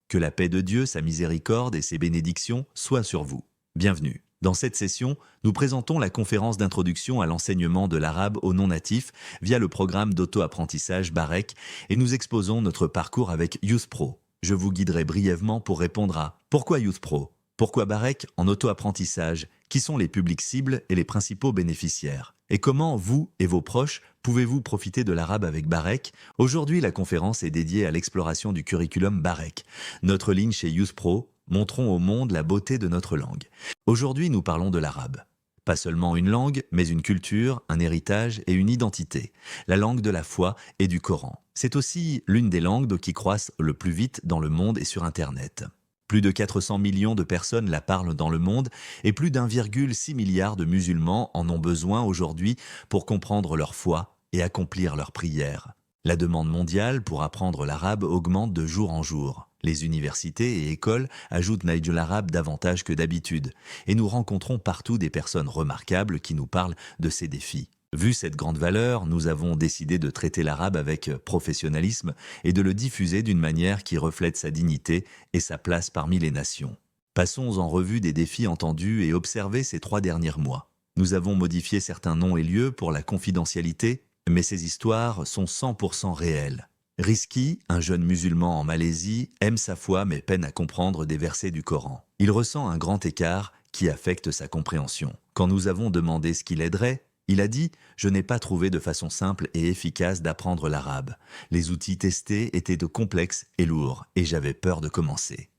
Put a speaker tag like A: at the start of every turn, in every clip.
A: Que la paix de Dieu, sa miséricorde et ses bénédictions soient sur vous. Bienvenue. Dans cette session, nous présentons la conférence d'introduction à l'enseignement de l'arabe aux non-natifs via le programme d'auto-apprentissage Barek et nous exposons notre parcours avec Youth Pro. Je vous guiderai brièvement pour répondre à pourquoi Youth Pro? Pourquoi Barek en auto-apprentissage? Qui sont les publics cibles et les principaux bénéficiaires? Et comment vous et vos proches pouvez-vous profiter de l'arabe avec Barek? Aujourd'hui, la conférence est dédiée à l'exploration du curriculum Barek. Notre ligne chez Youth Pro, montrons au monde la beauté de notre langue. Aujourd'hui, nous parlons de l'arabe. Pas seulement une langue, mais une culture, un héritage et une identité. La langue de la foi et du Coran. C'est aussi l'une des langues qui croissent le plus vite dans le monde et sur Internet. Plus de 400 millions de personnes la parlent dans le monde et plus d'1,6 milliard de musulmans en ont besoin aujourd'hui pour comprendre leur foi et accomplir leurs prières. La demande mondiale pour apprendre l'arabe augmente de jour en jour. Les universités et écoles ajoutent l'arabe davantage que d'habitude et nous rencontrons partout des personnes remarquables qui nous parlent de ces défis. Vu cette grande valeur, nous avons décidé de traiter l'arabe avec professionnalisme et de le diffuser d'une manière qui reflète sa dignité et sa place parmi les nations. Passons en revue des défis entendus et observés ces 3 derniers mois. Nous avons modifié certains noms et lieux pour la confidentialité, mais ces histoires sont 100% réelles. Rizki, un jeune musulman en Malaisie, aime sa foi mais peine à comprendre des versets du Coran. Il ressent un grand écart qui affecte sa compréhension. Quand nous avons demandé ce qui l'aiderait, il a dit « Je n'ai pas trouvé de façon simple et efficace d'apprendre l'arabe. Les outils testés étaient complexes et lourds, et j'avais peur de commencer. »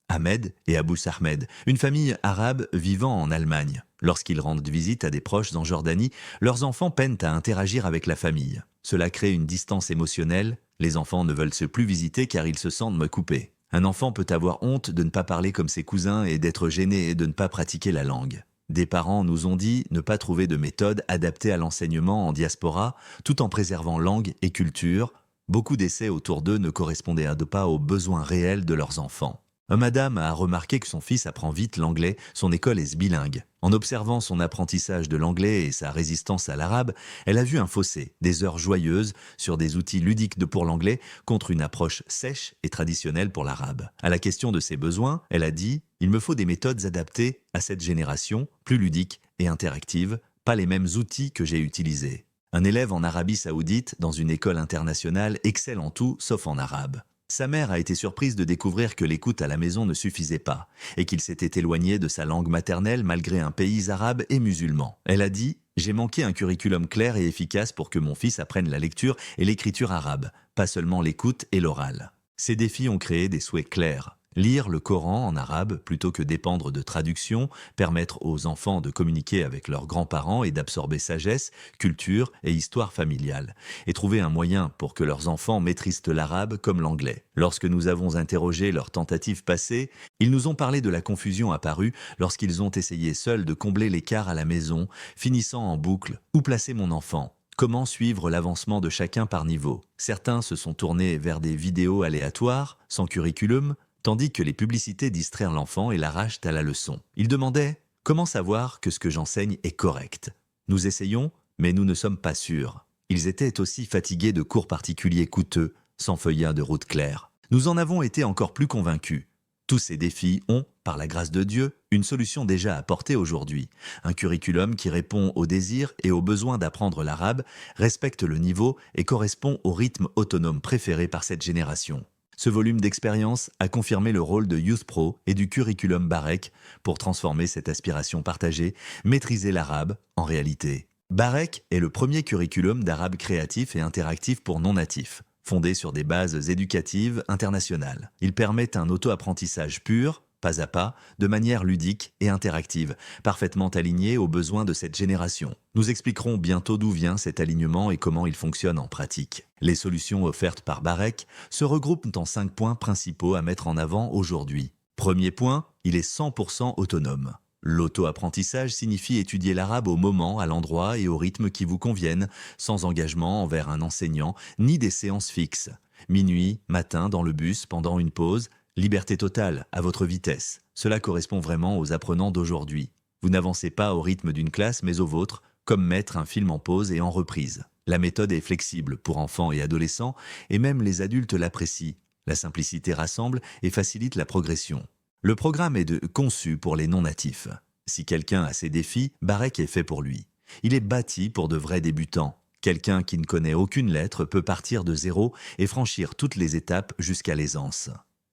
A: Ahmed et Abou Ahmed, une famille arabe vivant en Allemagne. Lorsqu'ils rendent visite à des proches en Jordanie, leurs enfants peinent à interagir avec la famille. Cela crée une distance émotionnelle. Les enfants ne veulent se plus visiter car ils se sentent me couper. Un enfant peut avoir honte de ne pas parler comme ses cousins et d'être gêné et de ne pas pratiquer la langue. Des parents nous ont dit ne pas trouver de méthode adaptée à l'enseignement en diaspora, tout en préservant langue et culture. Beaucoup d'essais autour d'eux ne correspondaient pas aux besoins réels de leurs enfants. Madame a remarqué que son fils apprend vite l'anglais, son école est bilingue. En observant son apprentissage de l'anglais et sa résistance à l'arabe, elle a vu un fossé, des heures joyeuses sur des outils ludiques pour l'anglais contre une approche sèche et traditionnelle pour l'arabe. À la question de ses besoins, elle a dit « Il me faut des méthodes adaptées à cette génération, plus ludiques et interactives, pas les mêmes outils que j'ai utilisés. » Un élève en Arabie Saoudite, dans une école internationale, excelle en tout sauf en arabe. Sa mère a été surprise de découvrir que l'écoute à la maison ne suffisait pas et qu'il s'était éloigné de sa langue maternelle malgré un pays arabe et musulman. Elle a dit « J'ai manqué un curriculum clair et efficace pour que mon fils apprenne la lecture et l'écriture arabe, pas seulement l'écoute et l'oral. » Ces défis ont créé des souhaits clairs. Lire le Coran en arabe plutôt que dépendre de traductions, permettre aux enfants de communiquer avec leurs grands-parents et d'absorber sagesse, culture et histoire familiale, et trouver un moyen pour que leurs enfants maîtrisent l'arabe comme l'anglais. Lorsque nous avons interrogé leurs tentatives passées, ils nous ont parlé de la confusion apparue lorsqu'ils ont essayé seuls de combler l'écart à la maison, finissant en boucle « Où placer mon enfant ?» Comment suivre l'avancement de chacun par niveau? Certains se sont tournés vers des vidéos aléatoires, sans curriculum, tandis que les publicités distraient l'enfant et l'arrachent à la leçon. Ils demandaient « Comment savoir que ce que j'enseigne est correct ?» Nous essayons, mais nous ne sommes pas sûrs. Ils étaient aussi fatigués de cours particuliers coûteux, sans feuillat de route claire. Nous en avons été encore plus convaincus. Tous ces défis ont, par la grâce de Dieu, une solution déjà apportée aujourd'hui. Un curriculum qui répond aux désirs et aux besoins d'apprendre l'arabe, respecte le niveau et correspond au rythme autonome préféré par cette génération. Ce volume d'expérience a confirmé le rôle de Youth Pro et du curriculum Barek pour transformer cette aspiration partagée, maîtriser l'arabe en réalité. Barek est le premier curriculum d'arabe créatif et interactif pour non-natifs, fondé sur des bases éducatives internationales. Il permet un auto-apprentissage pur, pas à pas, de manière ludique et interactive, parfaitement aligné aux besoins de cette génération. Nous expliquerons bientôt d'où vient cet alignement et comment il fonctionne en pratique. Les solutions offertes par Barek se regroupent en 5 points principaux à mettre en avant aujourd'hui. Premier point, il est 100% autonome. L'auto-apprentissage signifie étudier l'arabe au moment, à l'endroit et au rythme qui vous conviennent, sans engagement envers un enseignant, ni des séances fixes. Minuit, matin, dans le bus, pendant une pause, liberté totale, à votre vitesse. Cela correspond vraiment aux apprenants d'aujourd'hui. Vous n'avancez pas au rythme d'une classe, mais au vôtre, comme mettre un film en pause et en reprise. La méthode est flexible pour enfants et adolescents, et même les adultes l'apprécient. La simplicité rassemble et facilite la progression. Le programme est conçu pour les non-natifs. Si quelqu'un a ses défis, Barek est fait pour lui. Il est bâti pour de vrais débutants. Quelqu'un qui ne connaît aucune lettre peut partir de zéro et franchir toutes les étapes jusqu'à l'aisance.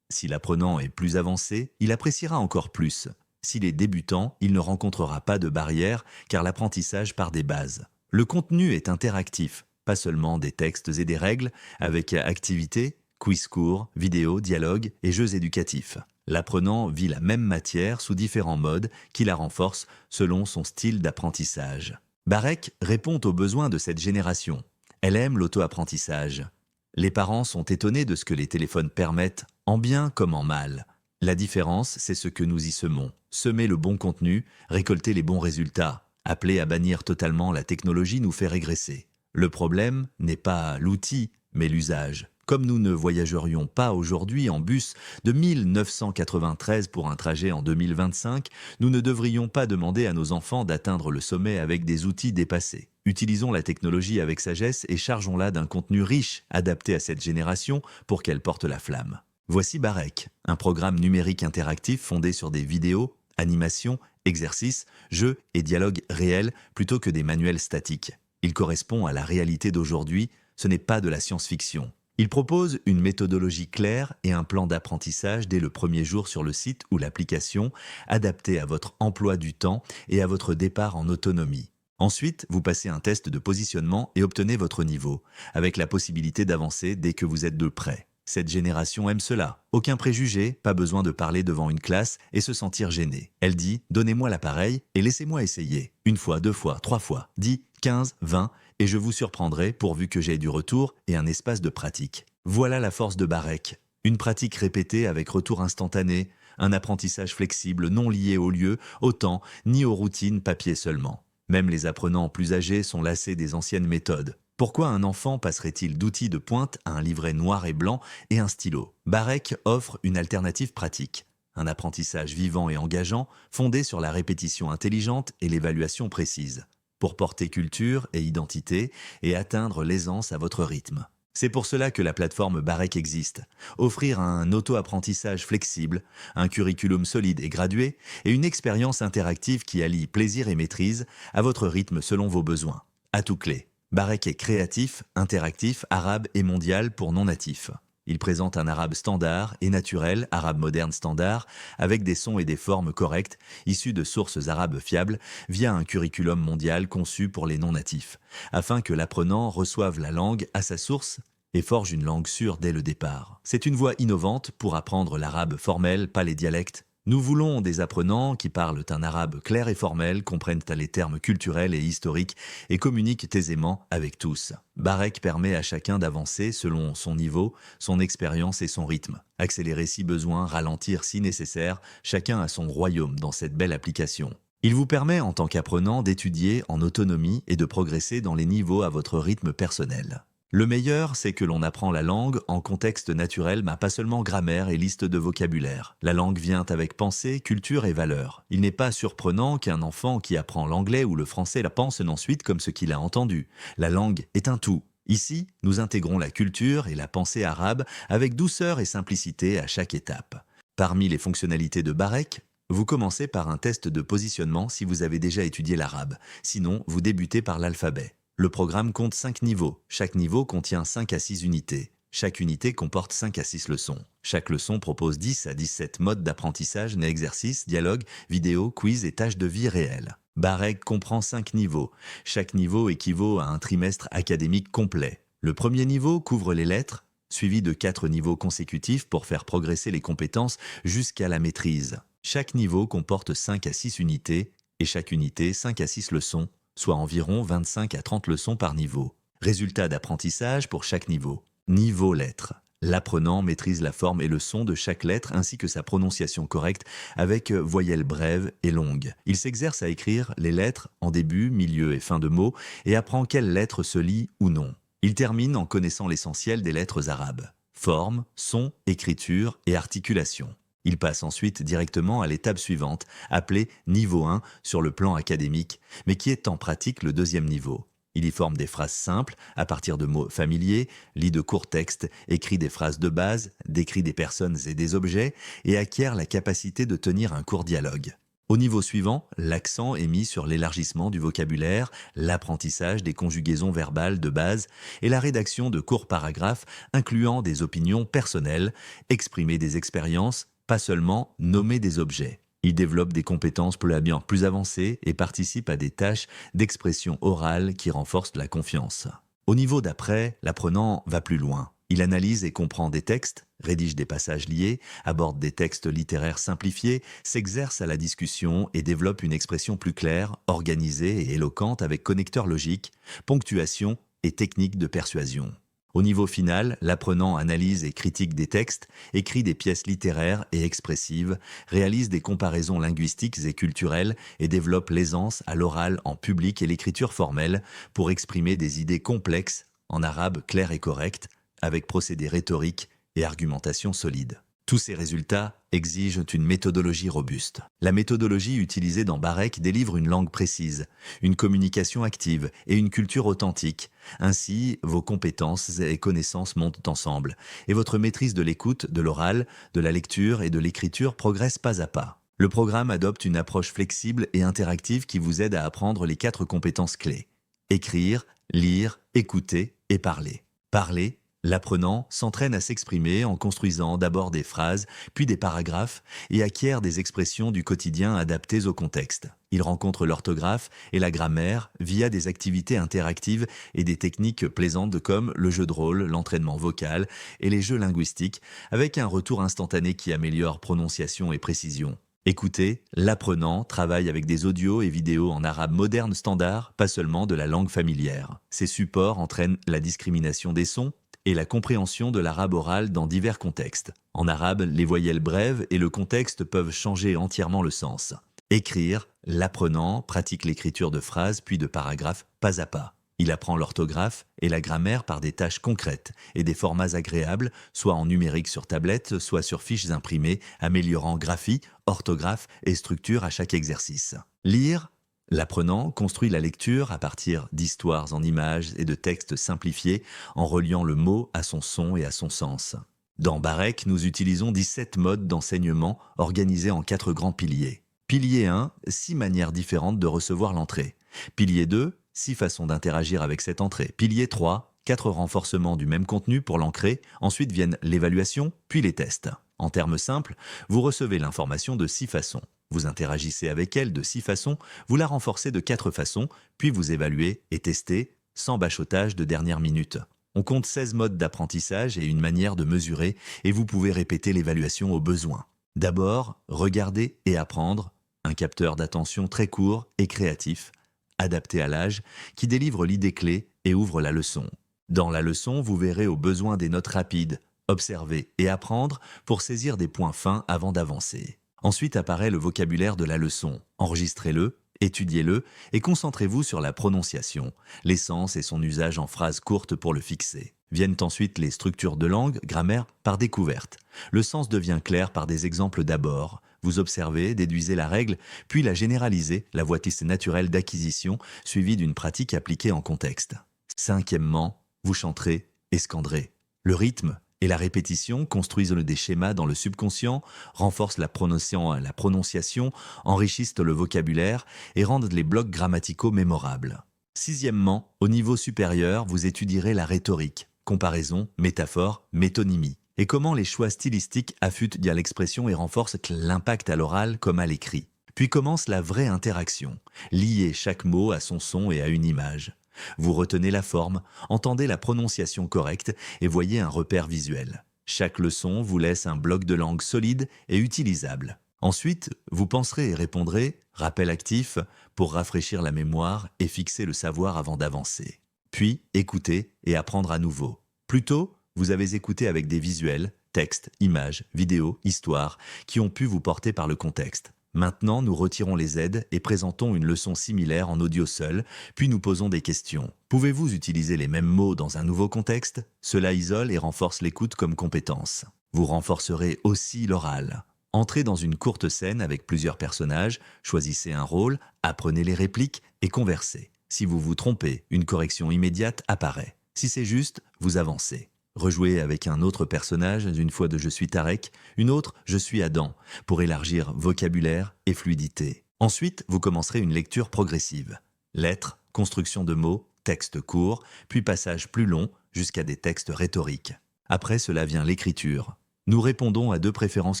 A: Si l'apprenant est plus avancé, il appréciera encore plus. S'il est débutant, il ne rencontrera pas de barrière car l'apprentissage part des bases. Le contenu est interactif, pas seulement des textes et des règles, avec activités, quiz courts, vidéos, dialogues et jeux éducatifs. L'apprenant vit la même matière sous différents modes qui la renforcent selon son style d'apprentissage. Barek répond aux besoins de cette génération. Elle aime l'auto-apprentissage. Les parents sont étonnés de ce que les téléphones permettent, en bien comme en mal. La différence, c'est ce que nous y semons. Semer le bon contenu, récolter les bons résultats. Appeler à bannir totalement la technologie nous fait régresser. Le problème n'est pas l'outil, mais l'usage. Comme nous ne voyagerions pas aujourd'hui en bus de 1993 pour un trajet en 2025, nous ne devrions pas demander à nos enfants d'atteindre le sommet avec des outils dépassés. Utilisons la technologie avec sagesse et chargeons-la d'un contenu riche, adapté à cette génération pour qu'elle porte la flamme. Voici Barek, un programme numérique interactif fondé sur des vidéos, animations, exercices, jeux et dialogues réels plutôt que des manuels statiques. Il correspond à la réalité d'aujourd'hui, ce n'est pas de la science-fiction. Il propose une méthodologie claire et un plan d'apprentissage dès le premier jour sur le site ou l'application, adapté à votre emploi du temps et à votre départ en autonomie. Ensuite, vous passez un test de positionnement et obtenez votre niveau, avec la possibilité d'avancer dès que vous êtes de près. Cette génération aime cela. Aucun préjugé, pas besoin de parler devant une classe et se sentir gêné. Elle dit « Donnez-moi l'appareil et laissez-moi essayer. Une fois, 2 fois, 3 fois, 10, 15, 20 et je vous surprendrai pourvu que j'aie du retour et un espace de pratique. » Voilà la force de Barek. Une pratique répétée avec retour instantané, un apprentissage flexible non lié au lieu, au temps, ni aux routines papier seulement. Même les apprenants plus âgés sont lassés des anciennes méthodes. Pourquoi un enfant passerait-il d'outils de pointe à un livret noir et blanc et un stylo? Barek offre une alternative pratique. Un apprentissage vivant et engageant, fondé sur la répétition intelligente et l'évaluation précise, pour porter culture et identité et atteindre l'aisance à votre rythme. C'est pour cela que la plateforme Barek existe. Offrir un auto-apprentissage flexible, un curriculum solide et gradué, et une expérience interactive qui allie plaisir et maîtrise à votre rythme selon vos besoins. Atout clé. Barek est créatif, interactif, arabe et mondial pour non-natifs. Il présente un arabe standard et naturel, arabe moderne standard, avec des sons et des formes correctes, issus de sources arabes fiables, via un curriculum mondial conçu pour les non-natifs, afin que l'apprenant reçoive la langue à sa source et forge une langue sûre dès le départ. C'est une voie innovante pour apprendre l'arabe formel, pas les dialectes. Nous voulons des apprenants qui parlent un arabe clair et formel, comprennent les termes culturels et historiques et communiquent aisément avec tous. Barek permet à chacun d'avancer selon son niveau, son expérience et son rythme. Accélérer si besoin, ralentir si nécessaire, chacun a son royaume dans cette belle application. Il vous permet en tant qu'apprenant d'étudier en autonomie et de progresser dans les niveaux à votre rythme personnel. Le meilleur, c'est que l'on apprend la langue en contexte naturel, mais pas seulement grammaire et liste de vocabulaire. La langue vient avec pensée, culture et valeurs. Il n'est pas surprenant qu'un enfant qui apprend l'anglais ou le français la pense ensuite comme ce qu'il a entendu. La langue est un tout. Ici, nous intégrons la culture et la pensée arabe avec douceur et simplicité à chaque étape. Parmi les fonctionnalités de Barek, vous commencez par un test de positionnement si vous avez déjà étudié l'arabe. Sinon, vous débutez par l'alphabet. Le programme compte 5 niveaux. Chaque niveau contient 5 à 6 unités. Chaque unité comporte 5 à 6 leçons. Chaque leçon propose 10 à 17 modes d'apprentissage, exercices, dialogues, vidéos, quiz et tâches de vie réelles. Barek comprend 5 niveaux. Chaque niveau équivaut à un trimestre académique complet. Le premier niveau couvre les lettres, suivi de 4 niveaux consécutifs pour faire progresser les compétences jusqu'à la maîtrise. Chaque niveau comporte 5 à 6 unités et chaque unité 5 à 6 leçons, soit environ 25 à 30 leçons par niveau. Résultat d'apprentissage pour chaque niveau. Niveau lettres. L'apprenant maîtrise la forme et le son de chaque lettre ainsi que sa prononciation correcte avec voyelles brèves et longues. Il s'exerce à écrire les lettres en début, milieu et fin de mots et apprend quelle lettre se lit ou non. Il termine en connaissant l'essentiel des lettres arabes. Forme, son, écriture et articulation. Il passe ensuite directement à l'étape suivante, appelée niveau 1 sur le plan académique, mais qui est en pratique le deuxième niveau. Il y forme des phrases simples à partir de mots familiers, lit de courts textes, écrit des phrases de base, décrit des personnes et des objets et acquiert la capacité de tenir un court dialogue. Au niveau suivant, l'accent est mis sur l'élargissement du vocabulaire, l'apprentissage des conjugaisons verbales de base et la rédaction de courts paragraphes incluant des opinions personnelles, exprimer des expériences, pas seulement nommer des objets. Il développe des compétences plus avancées et participe à des tâches d'expression orale qui renforcent la confiance. Au niveau d'après, l'apprenant va plus loin. Il analyse et comprend des textes, rédige des passages liés, aborde des textes littéraires simplifiés, s'exerce à la discussion et développe une expression plus claire, organisée et éloquente avec connecteur logique, ponctuation et technique de persuasion. Au niveau final, l'apprenant analyse et critique des textes, écrit des pièces littéraires et expressives, réalise des comparaisons linguistiques et culturelles et développe l'aisance à l'oral en public et l'écriture formelle pour exprimer des idées complexes en arabe clair et correct, avec procédés rhétoriques et argumentation solide. Tous ces résultats exigent une méthodologie robuste. La méthodologie utilisée dans Barek délivre une langue précise, une communication active et une culture authentique. Ainsi, vos compétences et connaissances montent ensemble, et votre maîtrise de l'écoute, de l'oral, de la lecture et de l'écriture progresse pas à pas. Le programme adopte une approche flexible et interactive qui vous aide à apprendre les 4 compétences clés. Écrire, lire, écouter et parler. Parler. L'apprenant s'entraîne à s'exprimer en construisant d'abord des phrases, puis des paragraphes, et acquiert des expressions du quotidien adaptées au contexte. Il rencontre l'orthographe et la grammaire via des activités interactives et des techniques plaisantes comme le jeu de rôle, l'entraînement vocal et les jeux linguistiques, avec un retour instantané qui améliore prononciation et précision. Écoutez, l'apprenant travaille avec des audios et vidéos en arabe moderne standard, pas seulement de la langue familière. Ces supports entraînent la discrimination des sons, et la compréhension de l'arabe oral dans divers contextes. En arabe, les voyelles brèves et le contexte peuvent changer entièrement le sens. Écrire, l'apprenant pratique l'écriture de phrases puis de paragraphes pas à pas. Il apprend l'orthographe et la grammaire par des tâches concrètes et des formats agréables, soit en numérique sur tablette, soit sur fiches imprimées, améliorant graphie, orthographe et structure à chaque exercice. Lire, l'apprenant construit la lecture à partir d'histoires en images et de textes simplifiés en reliant le mot à son son et à son sens. Dans Barek, nous utilisons 17 modes d'enseignement organisés en 4 grands piliers. Pilier 1, 6 manières différentes de recevoir l'entrée. Pilier 2, 6 façons d'interagir avec cette entrée. Pilier 3, 4 renforcements du même contenu pour l'ancrer. Ensuite viennent l'évaluation, puis les tests. En termes simples, vous recevez l'information de 6 façons. Vous interagissez avec elle de 6 façons, vous la renforcez de 4 façons, puis vous évaluez et testez, sans bachotage de dernière minute. On compte 16 modes d'apprentissage et une manière de mesurer, et vous pouvez répéter l'évaluation au besoin. D'abord, regarder et apprendre, un capteur d'attention très court et créatif, adapté à l'âge, qui délivre l'idée clé et ouvre la leçon. Dans la leçon, vous verrez au besoin des notes rapides, observer et apprendre pour saisir des points fins avant d'avancer. Ensuite apparaît le vocabulaire de la leçon. Enregistrez-le, étudiez-le et concentrez-vous sur la prononciation, l'essence et son usage en phrases courtes pour le fixer. Viennent ensuite les structures de langue, grammaire, par découverte. Le sens devient clair par des exemples d'abord. Vous observez, déduisez la règle, puis la généralisez, la voie naturelle d'acquisition, suivie d'une pratique appliquée en contexte. Cinquièmement, vous chanterez et scanderez. Le rythme et la répétition construisent des schémas dans le subconscient, renforcent la prononciation, enrichissent le vocabulaire et rendent les blocs grammaticaux mémorables. Sixièmement, au niveau supérieur, vous étudierez la rhétorique, comparaison, métaphore, métonymie, et comment les choix stylistiques affûtent bien l'expression et renforcent l'impact à l'oral comme à l'écrit. Puis commence la vraie interaction, lier chaque mot à son son et à une image. Vous retenez la forme, entendez la prononciation correcte et voyez un repère visuel. Chaque leçon vous laisse un bloc de langue solide et utilisable. Ensuite, vous penserez et répondrez, rappel actif, pour rafraîchir la mémoire et fixer le savoir avant d'avancer. Puis, écoutez et apprendre à nouveau. Plus tôt, vous avez écouté avec des visuels, textes, images, vidéos, histoires, qui ont pu vous porter par le contexte. Maintenant, nous retirons les aides et présentons une leçon similaire en audio seul, puis nous posons des questions. Pouvez-vous utiliser les mêmes mots dans un nouveau contexte? Cela isole et renforce l'écoute comme compétence. Vous renforcerez aussi l'oral. Entrez dans une courte scène avec plusieurs personnages, choisissez un rôle, apprenez les répliques et conversez. Si vous vous trompez, une correction immédiate apparaît. Si c'est juste, vous avancez. Rejouez avec un autre personnage, une fois de Je suis Tarek, une autre Je suis Adam, pour élargir vocabulaire et fluidité. Ensuite, vous commencerez une lecture progressive. Lettres, construction de mots, textes courts, puis passages plus longs jusqu'à des textes rhétoriques. Après cela vient l'écriture. Nous répondons à deux préférences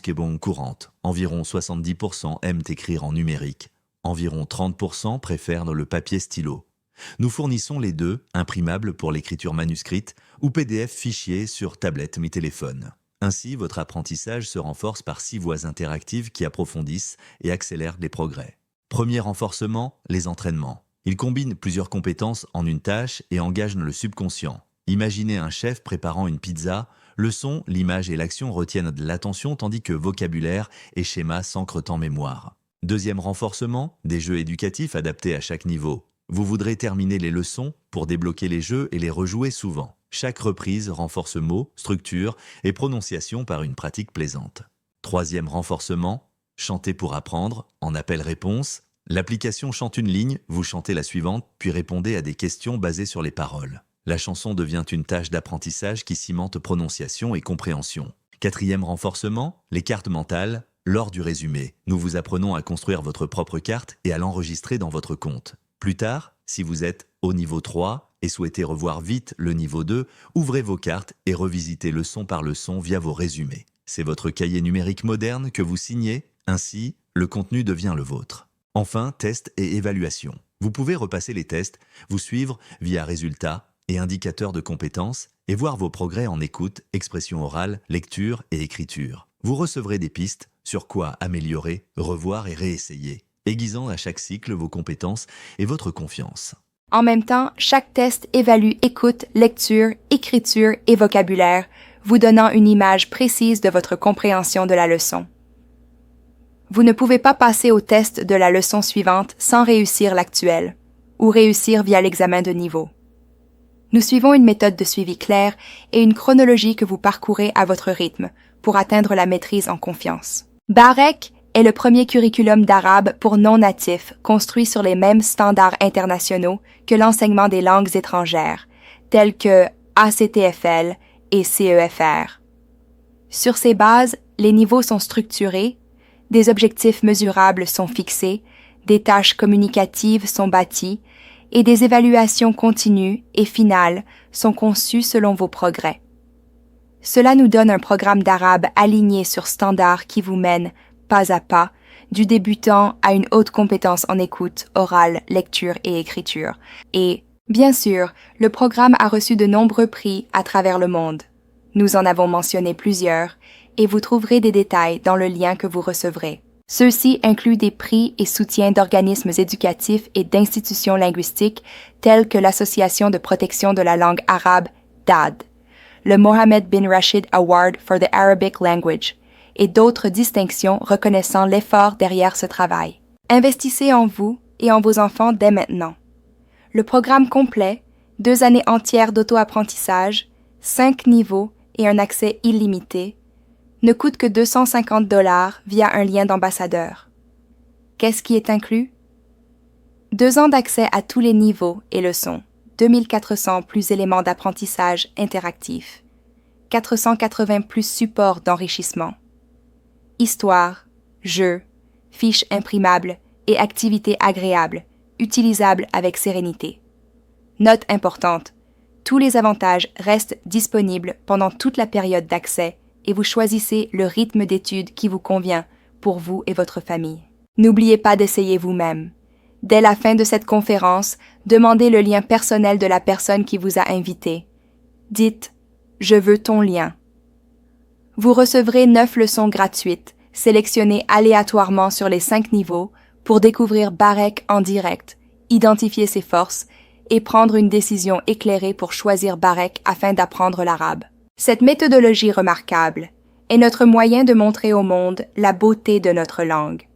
A: Kebon courantes. Environ 70% aiment écrire en numérique. Environ 30% préfèrent le papier stylo. Nous fournissons les deux, imprimables pour l'écriture manuscrite ou PDF fichier sur tablette mais téléphone. Ainsi, votre apprentissage se renforce par 6 voies interactives qui approfondissent et accélèrent les progrès. Premier renforcement, les entraînements. Ils combinent plusieurs compétences en une tâche et engagent le subconscient. Imaginez un chef préparant une pizza. Le son, l'image et l'action retiennent de l'attention tandis que vocabulaire et schéma s'ancrent en mémoire. Deuxième renforcement, des jeux éducatifs adaptés à chaque niveau. Vous voudrez terminer les leçons pour débloquer les jeux et les rejouer souvent. Chaque reprise renforce mots, structure et prononciation par une pratique plaisante. Troisième renforcement, chanter pour apprendre, en appel-réponse. L'application chante une ligne, vous chantez la suivante, puis répondez à des questions basées sur les paroles. La chanson devient une tâche d'apprentissage qui cimente prononciation et compréhension. Quatrième renforcement, les cartes mentales. Lors du résumé, nous vous apprenons à construire votre propre carte et à l'enregistrer dans votre compte. Plus tard, si vous êtes au niveau 3 et souhaitez revoir vite le niveau 2, ouvrez vos cartes et revisitez leçon par leçon via vos résumés. C'est votre cahier numérique moderne que vous signez, ainsi, le contenu devient le vôtre. Enfin, tests et évaluation. Vous pouvez repasser les tests, vous suivre via résultats et indicateurs de compétences et voir vos progrès en écoute, expression orale, lecture et écriture. Vous recevrez des pistes sur quoi améliorer, revoir et réessayer, aiguisant à chaque cycle vos compétences et votre confiance.
B: En même temps, chaque test évalue écoute, lecture, écriture et vocabulaire, vous donnant une image précise de votre compréhension de la leçon. Vous ne pouvez pas passer au test de la leçon suivante sans réussir l'actuelle, ou réussir via l'examen de niveau. Nous suivons une méthode de suivi claire et une chronologie que vous parcourez à votre rythme pour atteindre la maîtrise en confiance. Barek est le premier curriculum d'arabe pour non-natifs construit sur les mêmes standards internationaux que l'enseignement des langues étrangères, tels que ACTFL et CEFR. Sur ces bases, les niveaux sont structurés, des objectifs mesurables sont fixés, des tâches communicatives sont bâties et des évaluations continues et finales sont conçues selon vos progrès. Cela nous donne un programme d'arabe aligné sur standards qui vous mène, pas à pas, du débutant à une haute compétence en écoute, orale, lecture et écriture. Et, bien sûr, le programme a reçu de nombreux prix à travers le monde. Nous en avons mentionné plusieurs, et vous trouverez des détails dans le lien que vous recevrez. Ceux-ci incluent des prix et soutiens d'organismes éducatifs et d'institutions linguistiques telles que l'Association de protection de la langue arabe, DAD, le Mohammed bin Rashid Award for the Arabic Language, et d'autres distinctions reconnaissant l'effort derrière ce travail. Investissez en vous et en vos enfants dès maintenant. Le programme complet, 2 années entières d'auto-apprentissage, 5 niveaux et un accès illimité, ne coûte que $250 via un lien d'ambassadeur. Qu'est-ce qui est inclus? 2 ans d'accès à tous les niveaux et leçons, 2400 plus éléments d'apprentissage interactifs, 480 plus supports d'enrichissement, histoire, jeux, fiches imprimables et activités agréables, utilisables avec sérénité. Note importante, tous les avantages restent disponibles pendant toute la période d'accès et vous choisissez le rythme d'études qui vous convient pour vous et votre famille. N'oubliez pas d'essayer vous-même. Dès la fin de cette conférence, demandez le lien personnel de la personne qui vous a invité. Dites « Je veux ton lien ». Vous recevrez 9 leçons gratuites, sélectionnées aléatoirement sur les 5 niveaux pour découvrir Barek en direct, identifier ses forces et prendre une décision éclairée pour choisir Barek afin d'apprendre l'arabe. Cette méthodologie remarquable est notre moyen de montrer au monde la beauté de notre langue.